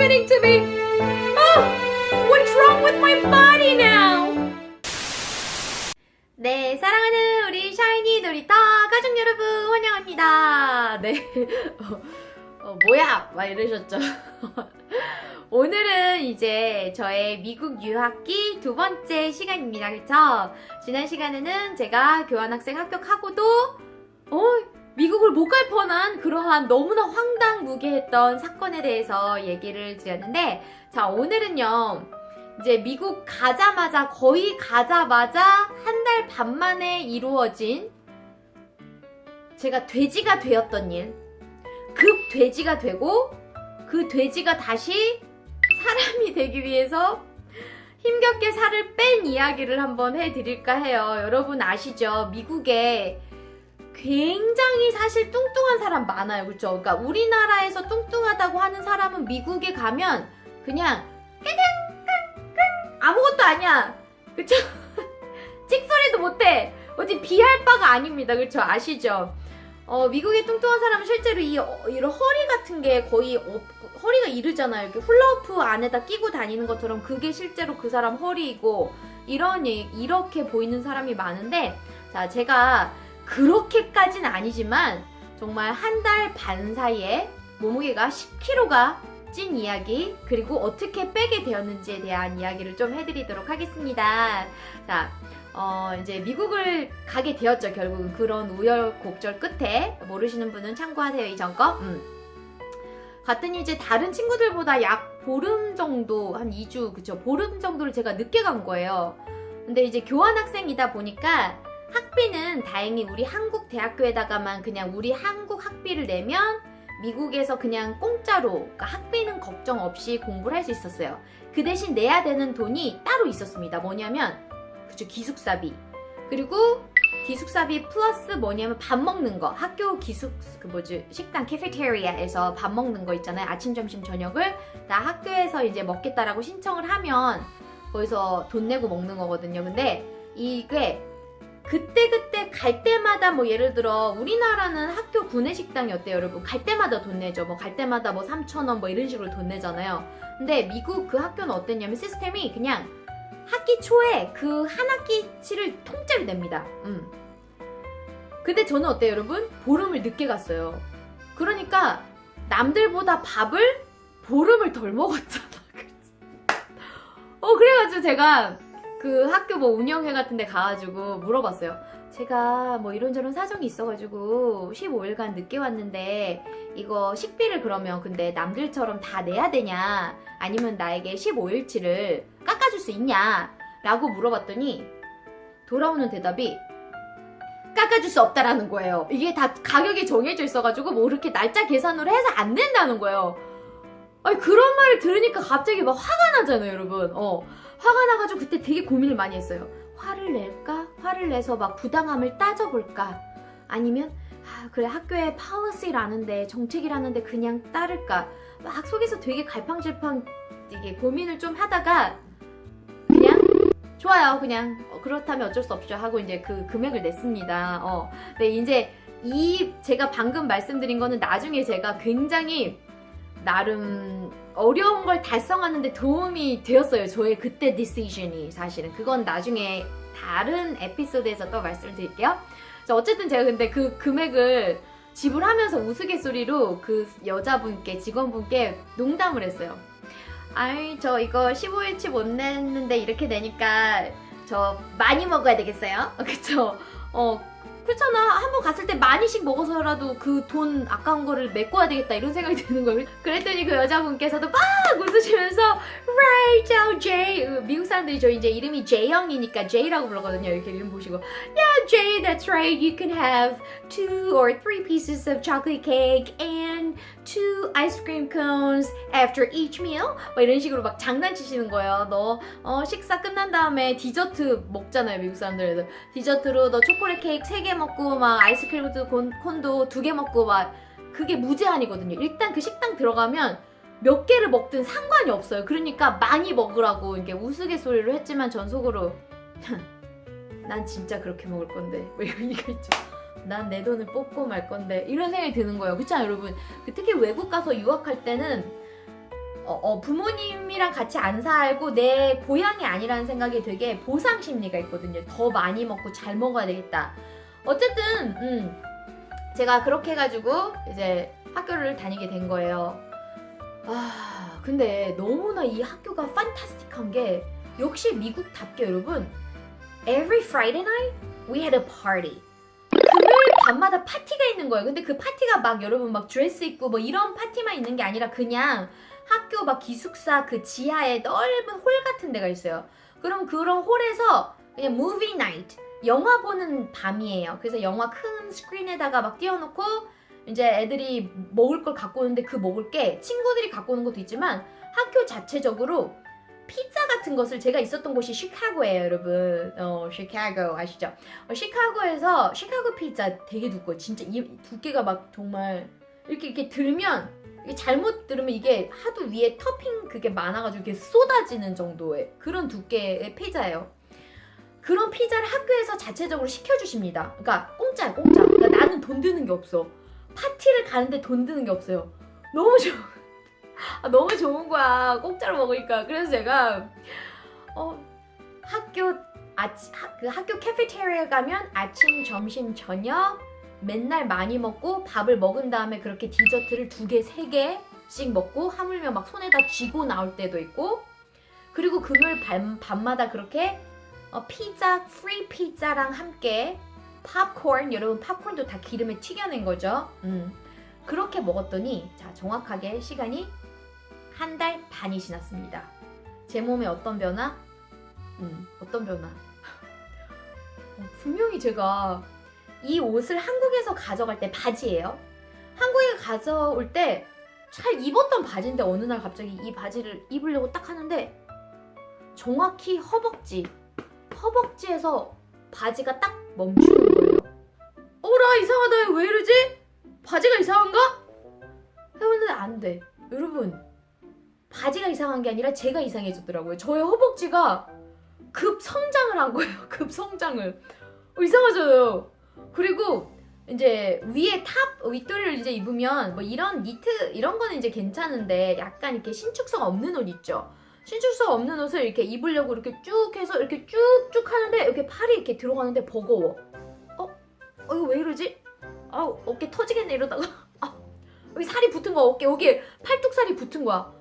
happening to me? Oh, what's wrong with my body now? 네, 사랑하는 우리 샤이니 놀이터 가족 여러분 환영합니다. 네, 뭐야? 막 이러셨죠? 오늘은 이제 저의 미국 유학기 두 번째 시간입니다. 그쵸? 지난 시간에는 제가 교환학생 합격하고도 미국을 못 갈 뻔한 그러한 너무나 황당무계했던 사건에 대해서 얘기를 드렸는데, 자, 오늘은요, 이제 미국 거의 가자마자 한 달 반 만에 이루어진 제가 돼지가 되었던 일, 급 돼지가 되고 그 돼지가 다시 사람이 되기 위해서 힘겹게 살을 뺀 이야기를 한번 해드릴까 해요. 여러분 아시죠? 미국에 굉장히 사실 뚱뚱한 사람 많아요. 그렇죠? 그러니까 우리나라에서 뚱뚱하다고 하는 사람은 미국에 가면 그냥 아무것도 아니야. 그렇죠? 찍소리도 못해. 어디 비할 바가 아닙니다. 그렇죠? 아시죠? 미국의 뚱뚱한 사람은 실제로 이런 허리 같은 게 거의 허리가 이르잖아요. 이렇게 훌라후프 안에다 끼고 다니는 것처럼 그게 실제로 그 사람 허리이고 이렇게 보이는 사람이 많은데, 자, 제가 그렇게까지는 아니지만 정말 한 달 반 사이에 몸무게가 10kg가 찐 이야기, 그리고 어떻게 빼게 되었는지에 대한 이야기를 좀 해드리도록 하겠습니다. 자, 이제 미국을 가게 되었죠. 결국은 그런 우여곡절 끝에. 모르시는 분은 참고하세요. 이전 거. 갔더니 이제 다른 친구들보다 약 보름 정도, 한 2주, 그쵸? 보름 정도를 제가 늦게 간 거예요. 근데 이제 교환학생이다 보니까 학비는 다행히 우리 한국 대학교에다가만 그냥 우리 한국 학비를 내면 미국에서 그냥 공짜로, 그러니까 학비는 걱정 없이 공부를 할 수 있었어요. 그 대신 내야 되는 돈이 따로 있었습니다. 뭐냐면, 그쵸, 기숙사비. 그리고 기숙사비 플러스 뭐냐면 밥 먹는 거. 학교 식당, 캐페테리아에서 밥 먹는 거 있잖아요. 아침, 점심, 저녁을 다 학교에서 이제 먹겠다라고 신청을 하면 거기서 돈 내고 먹는 거거든요. 근데 이게 그때 갈 때마다 뭐 예를 들어 우리나라는 학교 구내식당이 어때요, 여러분? 갈 때마다 돈 내죠. 갈 때마다 3,000원 이런 식으로 돈 내잖아요. 근데 미국 그 학교는 어땠냐면 시스템이 그냥 학기 초에 그 한 학기치를 통째로 냅니다. 근데 저는 어때요, 여러분? 보름을 늦게 갔어요. 그러니까 남들보다 밥을 보름을 덜 먹었잖아. 그래가지고 제가 그 학교 운영회 같은 데 가가지고 물어봤어요. 제가 이런저런 사정이 있어가지고 15일간 늦게 왔는데 이거 식비를 그러면 근데 남들처럼 다 내야 되냐, 아니면 나에게 15일치를 깎아줄 수 있냐 라고 물어봤더니 돌아오는 대답이 깎아줄 수 없다라는 거예요. 이게 다 가격이 정해져 있어가지고 이렇게 날짜 계산으로 해서 안 된다는 거예요. 아니, 그런 말을 들으니까 갑자기 화가 나잖아요, 여러분. 화가 나가지고 그때 되게 고민을 많이 했어요. 화를 낼까? 화를 내서 부당함을 따져볼까? 아니면 그래, 학교에 파워시라는데, 정책이라는데 그냥 따를까? 막 속에서 되게 갈팡질팡 이게 고민을 좀 하다가 그냥 좋아요, 그냥 그렇다면 어쩔 수 없죠 하고 이제 그 금액을 냈습니다. 네, 이제 제가 방금 말씀드린 거는 나중에 제가 굉장히 나름 어려운 걸 달성하는데 도움이 되었어요. 저의 그때 디시전이. 사실은 그건 나중에 다른 에피소드에서 또 말씀을 드릴게요. 자, 어쨌든 제가 근데 그 금액을 지불하면서 우스갯소리로 그 여자분께, 직원분께 농담을 했어요. 아이, 저 이거 15일치 못 냈는데 이렇게 내니까 저 많이 먹어야 되겠어요? 그쵸? 그렇잖아. 한번 갔을 때 많이씩 먹어서라도 그 돈 아까운 거를 메꿔야 되겠다 이런 생각이 드는 거예요. 그랬더니 그 여자분께서도 막 웃으시면서 Right, Jay. 미국 사람들이 저 이제 이름이 J형이니까 J라고 부르거든요. 이렇게 이름 보시고 Yeah, Jay, that's right. You can have 2 or 3 pieces of chocolate cake and 2 ice cream cones after each meal. 막 이런 식으로 막 장난치시는 거예요. 너 식사 끝난 다음에 디저트 먹잖아요, 미국 사람들. 디저트로 너 초콜릿 케이크 3개 먹고 막 아이스크림도 콘도 2개 먹고 막 그게 무제한이거든요. 일단 그 식당 들어가면 몇 개를 먹든 상관이 없어요. 그러니까 많이 먹으라고 이렇게 우스갯소리로 했지만 전 속으로 난 진짜 그렇게 먹을 건데 뭐 이거 있죠. 난 내 돈을 뽑고 말 건데 이런 생각이 드는 거예요. 그렇잖아요, 여러분. 특히 외국 가서 유학할 때는 부모님이랑 같이 안 살고 내 고향이 아니라는 생각이 되게 보상 심리가 있거든요. 더 많이 먹고 잘 먹어야 되겠다. 어쨌든 제가 그렇게 해가지고 이제 학교를 다니게 된 거예요. 근데 너무나 이 학교가 판타스틱한 게 역시 미국답게 여러분, every Friday night we had a party. 금요일 밤마다 파티가 있는 거예요. 근데 그 파티가 막 여러분 막 드레스 입고 뭐 이런 파티만 있는 게 아니라 그냥 학교 막 기숙사 그 지하에 넓은 홀 같은 데가 있어요. 그럼 그런 홀에서 그냥 movie night, 영화 보는 밤이에요. 그래서 영화 큰 스크린에다가 막 띄워놓고 이제 애들이 먹을 걸 갖고 오는데 그 먹을 게 친구들이 갖고 오는 것도 있지만 학교 자체적으로 피자 같은 것을, 제가 있었던 곳이 시카고예요, 여러분. 시카고 아시죠? 시카고에서 시카고 피자 되게 두꺼워. 진짜 이 두께가 막 정말 이렇게 들면, 이게 잘못 들으면 이게 하도 위에 토핑 그게 많아가지고 이렇게 쏟아지는 정도의 그런 두께의 피자예요. 그런 피자를 학교에서 자체적으로 시켜주십니다. 그러니까 공짜야, 공짜. 그러니까 나는 돈 드는 게 없어. 파티를 가는데 돈 드는 게 없어요. 너무 좋아. 너무 좋은 거야. 공짜로 먹으니까. 그래서 제가 학교 캐피테리아 가면 아침, 점심, 저녁 맨날 많이 먹고 밥을 먹은 다음에 그렇게 디저트를 2개, 3개씩 먹고 하물며 막 손에다 쥐고 나올 때도 있고, 그리고 금요일 밤마다 그렇게 피자, 프리 피자랑 함께 팝콘, 여러분 팝콘도 다 기름에 튀겨낸 거죠. 그렇게 먹었더니 자, 정확하게 시간이 1달 반이 지났습니다. 제 몸에 어떤 변화? 어떤 변화? 분명히 제가 이 옷을 한국에서 가져갈 때, 바지예요. 한국에 가져올 때 잘 입었던 바지인데 어느 날 갑자기 이 바지를 입으려고 딱 하는데 정확히 허벅지에서 바지가 딱 멈추는 거예요. 어라, 이상하다. 왜 이러지? 바지가 이상한가? 해봤는데 안 돼. 여러분, 바지가 이상한 게 아니라 제가 이상해졌더라고요. 저의 허벅지가 급성장을 한 거예요. 급성장을. 이상하죠? 그리고 이제 위에 윗도리를 이제 입으면 뭐 이런 니트 이런 거는 이제 괜찮은데, 약간 이렇게 신축성 없는 옷 있죠? 신축성 없는 옷을 이렇게 입으려고 이렇게 쭉 해서 이렇게 쭉쭉 하는데 이렇게 팔이 이렇게 들어가는데 버거워. 이거 왜 이러지? 어깨 터지겠네 이러다가 여기 살이 붙은 거야. 여기 팔뚝살이 붙은 거야.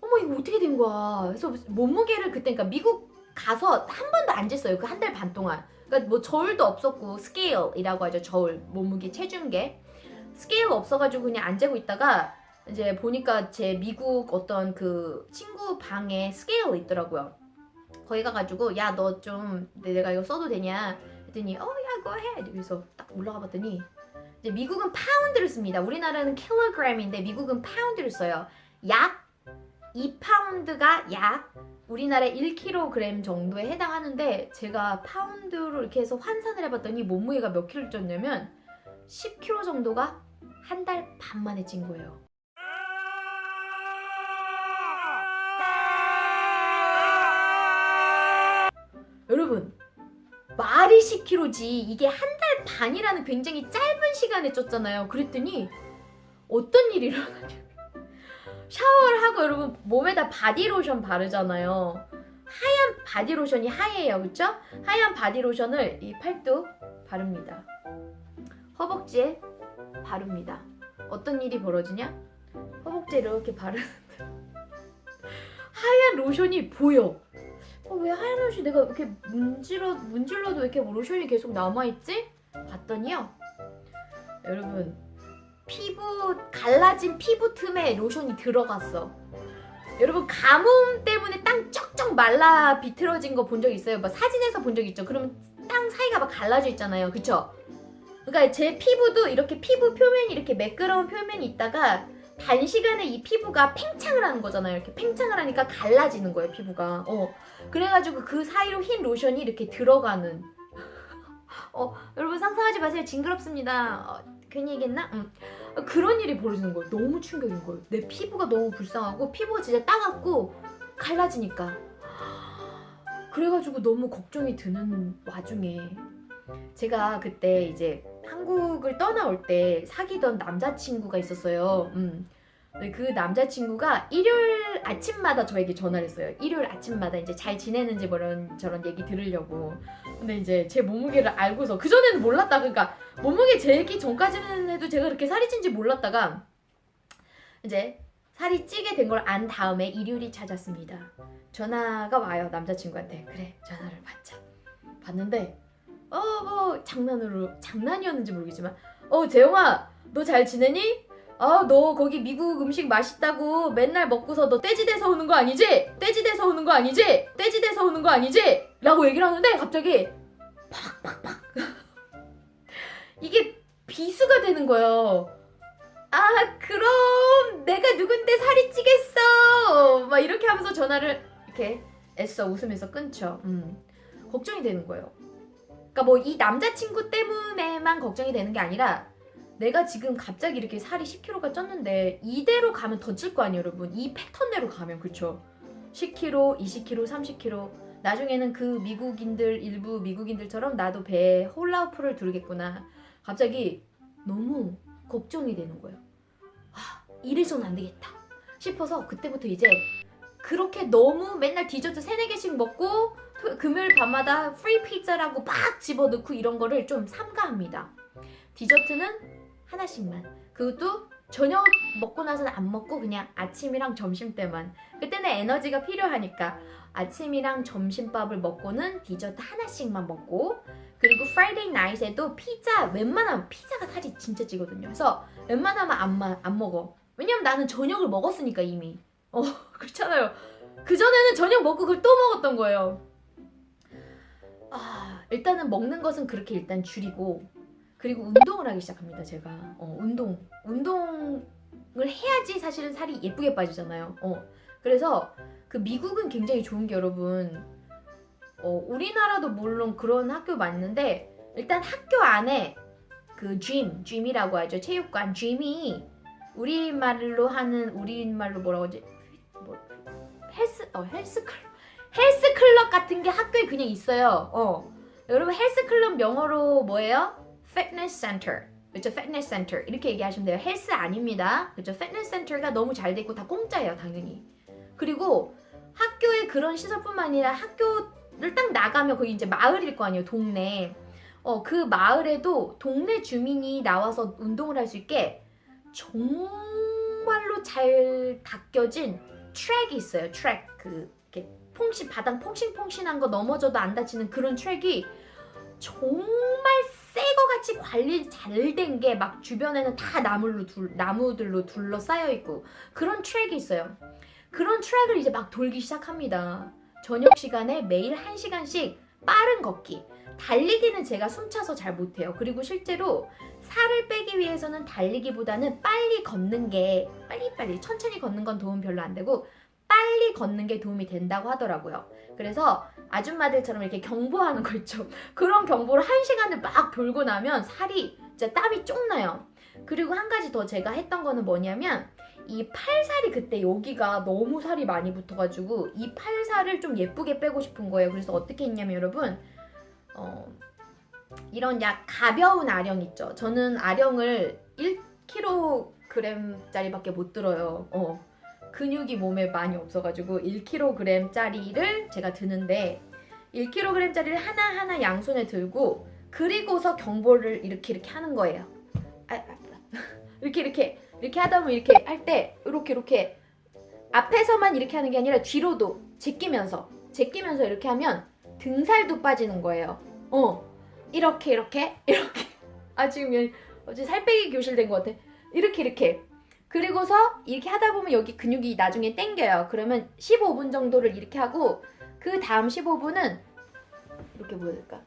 어머, 이거 어떻게 된 거야? 그래서 몸무게를 그때, 그러니까 미국 가서 한 번도 안 쟀어요. 그 1달 반 동안. 그러니까 뭐 저울도 없었고, 스케일이라고 하죠. 저울, 몸무게 체중계. 스케일 없어가지고 그냥 안 재고 있다가 이제 보니까 제 미국 어떤 그 친구 방에 스케일 있더라고요. 거기 가가지고 야, 너 좀 내가 이거 써도 되냐 했더니 야, go ahead. 그래서 딱 올라가 봤더니 이제 미국은 파운드를 씁니다. 우리나라는 킬로그램인데 미국은 파운드를 써요. 약 2파운드가 약 우리나라 1kg 정도에 해당하는데, 제가 파운드로 이렇게 해서 환산을 해봤더니 몸무게가 몇 킬로 쪘냐면 10kg 정도가 1달 반 만에 찐 거예요. 여러분, 말이 10kg지 이게 1달 반이라는 굉장히 짧은 시간에 쪘잖아요. 그랬더니 어떤 일이 일어나냐면, 샤워를 하고 여러분 몸에다 바디로션 바르잖아요. 하얀 바디로션이 하얘요, 그쵸? 하얀 바디로션을 이 팔뚝 바릅니다. 허벅지에 바릅니다. 어떤 일이 벌어지냐? 허벅지에 이렇게 바르는데 하얀 로션이 보여. 왜 하얀 로션이 내가 이렇게 문질러도 이렇게 로션이 계속 남아있지? 봤더니요, 여러분, 갈라진 피부 틈에 로션이 들어갔어. 여러분, 가뭄 때문에 땅 쩍쩍 말라 비틀어진 거 본 적 있어요? 막 사진에서 본 적 있죠? 그러면 땅 사이가 막 갈라져 있잖아요, 그쵸? 그러니까 제 피부도 이렇게 피부 표면이 이렇게 매끄러운 표면이 있다가 단시간에 이 피부가 팽창을 하는 거잖아요. 이렇게 팽창을 하니까 갈라지는 거예요, 피부가. 그래가지고 그 사이로 흰 로션이 이렇게 들어가는. 여러분 상상하지 마세요. 징그럽습니다. 괜히 얘기했나? 그런 일이 벌어지는 거예요. 너무 충격인 거예요. 내 피부가 너무 불쌍하고, 피부가 진짜 따갑고 갈라지니까. 그래가지고 너무 걱정이 드는 와중에 제가 그때 이제 한국을 떠나올 때 사귀던 남자친구가 있었어요. 네, 그 남자친구가 일요일 아침마다 저에게 전화를 했어요. 일요일 아침마다 이제 잘 지내는지 뭐 이런 저런 얘기 들으려고. 근데 이제 제 몸무게를 알고서 그전에는 몰랐다. 그러니까 몸무게 재기 전까지는 해도 제가 그렇게 살이 찐지 몰랐다가 이제 살이 찌게 된 걸 안 다음에 일요일이 찾았습니다. 전화가 와요. 남자친구한테. 그래, 전화를 받자. 받는데 뭐 장난이었는지 모르겠지만 재영아 너 잘 지내니? 너 거기 미국 음식 맛있다고 맨날 먹고서 너 떼지돼서 오는 거 아니지? 떼지돼서 오는 거 아니지? 떼지돼서 오는 거 아니지? 라고 얘기를 하는데 갑자기 팍팍팍 이게 비수가 되는 거예요. 그럼 내가 누군데 살이 찌겠어 막 이렇게 하면서 전화를 이렇게 애써 웃으면서 끊죠. 걱정이 되는 거예요. 그러니까 뭐 이 남자친구 때문에만 걱정이 되는 게 아니라 내가 지금 갑자기 이렇게 살이 10kg가 쪘는데 이대로 가면 더 찔 거 아니에요, 여러분. 이 패턴대로 가면 그렇죠. 10kg, 20kg, 30kg. 나중에는 그 일부 미국인들처럼 나도 배에 홀라후프를 두르겠구나. 갑자기 너무 걱정이 되는 거예요. 이래서는 안 되겠다 싶어서 그때부터 이제 그렇게 너무 맨날 디저트 3-4개씩 먹고 금요일 밤마다 프리 피자라고 막 집어넣고 이런 거를 좀 삼가합니다. 디저트는 하나씩만. 그것도 저녁 먹고 나서는 안 먹고 그냥 아침이랑 점심 때만. 그때는 에너지가 필요하니까 아침이랑 점심밥을 먹고는 디저트 하나씩만 먹고, 그리고 프라이데이 나잇에도 웬만하면 피자가 살이 진짜 찌거든요. 그래서 웬만하면 안 먹어. 왜냐면 나는 저녁을 먹었으니까 이미. 그렇잖아요. 그전에는 저녁 먹고 그걸 또 먹었던 거예요. 일단은 먹는 것은 그렇게 일단 줄이고, 그리고 운동을 하기 시작합니다. 제가 운동을 해야지 사실은 살이 예쁘게 빠지잖아요. 그래서 그 미국은 굉장히 좋은 게 여러분, 우리나라도 물론 그런 학교 맞는데 일단 학교 안에 그 gym이라고 하죠. 체육관 gym이 우리말로 뭐라고 하지? 헬스클럽 같은 게 학교에 그냥 있어요. 여러분 헬스클럽 영어로 뭐예요? Fitness Center. 그렇죠? Fitness Center. 이렇게 얘기하시면 돼요. 헬스 아닙니다. 그렇죠? Fitness Center가 너무 잘 돼 있고 다 공짜예요, 당연히. 그리고 학교에 그런 시설뿐만 아니라 학교를 딱 나가면 거기 이제 마을일 거 아니에요, 동네. 그 마을에도 동네 주민이 나와서 운동을 할 수 있게 정말로 잘 닦여진 트랙이 있어요. 트랙. 이렇게 바닥 퐁신퐁신한 거 넘어져도 안 다치는 그런 트랙이 정말 새거 같이 관리 잘 된 게 막 주변에는 다 나무들로 둘러싸여 있고 그런 트랙이 있어요. 그런 트랙을 이제 막 돌기 시작합니다. 저녁 시간에 매일 1시간씩 빠른 걷기. 달리기는 제가 숨차서 잘 못해요. 그리고 실제로 살을 빼기 위해서는 달리기보다는 빨리 걷는 게 빨리 천천히 걷는 건 도움 별로 안 되고 빨리 걷는 게 도움이 된다고 하더라고요. 그래서 아줌마들처럼 이렇게 경보하는 거 있죠. 그런 경보를 1시간을 막 돌고 나면 살이 진짜 땀이 쭉 나요. 그리고 한 가지 더 제가 했던 거는 뭐냐면 이 팔살이 그때 여기가 너무 살이 많이 붙어가지고 이 팔살을 좀 예쁘게 빼고 싶은 거예요. 그래서 어떻게 했냐면 여러분 이런 가벼운 아령 있죠. 저는 아령을 1kg짜리밖에 못 들어요. 근육이 몸에 많이 없어가지고 1kg짜리를 제가 드는데 1kg짜리를 하나하나 양손에 들고 그리고서 경보를 이렇게 하는 거예요. 이렇게 하다 보면 이렇게 할 때 이렇게 앞에서만 이렇게 하는 게 아니라 뒤로도 제끼면서 이렇게 하면 등살도 빠지는 거예요. 이렇게 지금 어제 살 빼기 교실 된 것 같아. 이렇게 그리고서 이렇게 하다 보면 여기 근육이 나중에 당겨요. 그러면 15분 정도를 이렇게 하고 그 다음 15분은 이렇게 보여드릴까?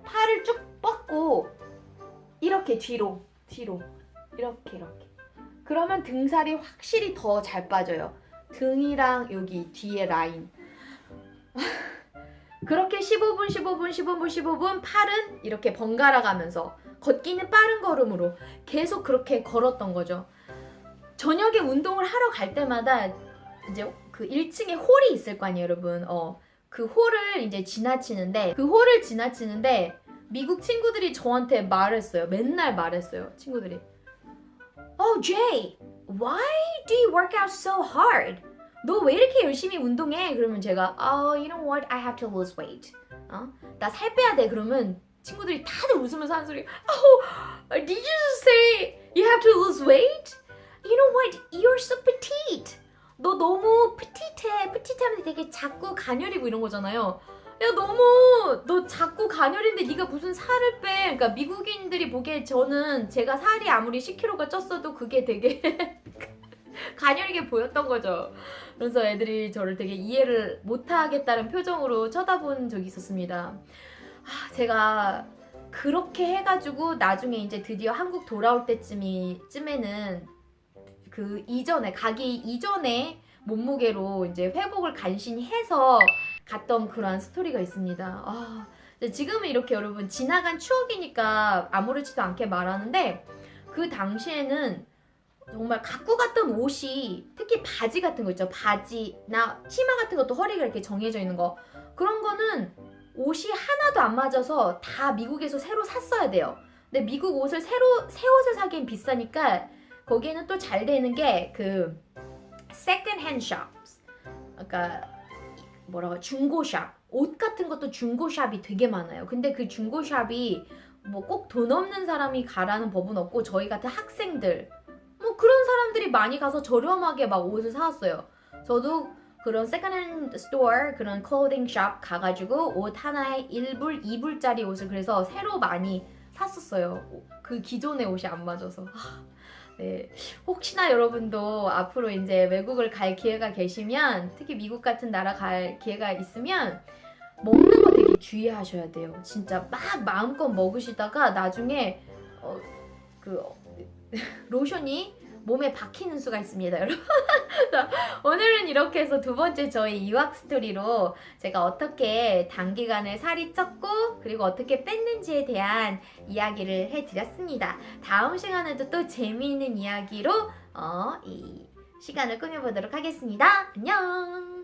팔을 쭉 뻗고 이렇게 뒤로 이렇게 그러면 등살이 확실히 더 잘 빠져요. 등이랑 여기 뒤에 라인. 그렇게 15분 팔은 이렇게 번갈아 가면서 걷기는 빠른 걸음으로 계속 그렇게 걸었던 거죠. 저녁에 운동을 하러 갈 때마다 이제 그 1층에 홀이 있을 거 아니에요, 여러분. 그 홀을 이제 지나치는데 미국 친구들이 저한테 맨날 말했어요. 친구들이. Jay, Why do you work out so hard? 너 왜 이렇게 열심히 운동해? 그러면 제가 you know what? I have to lose weight. 나 살 빼야 돼. 그러면 친구들이 다들 웃으면서 하는 소리. Did you just say you have to lose weight? You know what? You're so petite. 너 너무 petite. petite 하면 되게 작고 가녀리고 이런 거잖아요. 야 너무 너 작고 가녀린데 네가 무슨 살을 빼. 그러니까 미국인들이 보기에 저는 제가 살이 아무리 10kg가 쪘어도 그게 되게 가녀리게 보였던 거죠. 그래서 애들이 저를 되게 이해를 못하겠다는 표정으로 쳐다본 적이 있었습니다. 제가 그렇게 해가지고 나중에 이제 드디어 한국 돌아올 때쯤에는 그 이전에 가기 이전에 몸무게로 이제 회복을 간신히 해서 갔던 그런 스토리가 있습니다. 지금은 이렇게 여러분 지나간 추억이니까 아무렇지도 않게 말하는데 그 당시에는 정말 갖고 갔던 옷이 특히 바지 같은 거 있죠. 바지나 치마 같은 것도 허리가 이렇게 정해져 있는 거 그런 거는 옷이 하나도 안 맞아서 다 미국에서 새로 샀어야 돼요. 근데 미국 옷을 새 옷을 사기엔 비싸니까 거기에는 또 잘 되는 게 그 second hand shops. 그러니까 뭐라고 중고샵. 옷 같은 것도 중고샵이 되게 많아요. 근데 그 중고샵이 뭐 꼭 돈 없는 사람이 가라는 법은 없고 저희 같은 학생들 뭐 그런 사람들이 많이 가서 저렴하게 막 옷을 사왔어요. 저도 그런 세컨핸드 스토어 그런 클로딩 샵 가가지고 옷 하나에 1불, 2불짜리 옷을 그래서 새로 많이 샀었어요. 그 기존의 옷이 안 맞아서. 네. 혹시나 여러분도 앞으로 이제 외국을 갈 기회가 계시면 특히 미국 같은 나라 갈 기회가 있으면 먹는 거 되게 주의하셔야 돼요. 진짜 막 마음껏 먹으시다가 나중에 로션이 몸에 박히는 수가 있습니다, 여러분. 오늘은 이렇게 해서 두 번째 저희 유학 스토리로 제가 어떻게 단기간에 살이 쪘고 그리고 어떻게 뺐는지에 대한 이야기를 해드렸습니다. 다음 시간에도 또 재미있는 이야기로 이 시간을 꾸며보도록 하겠습니다. 안녕!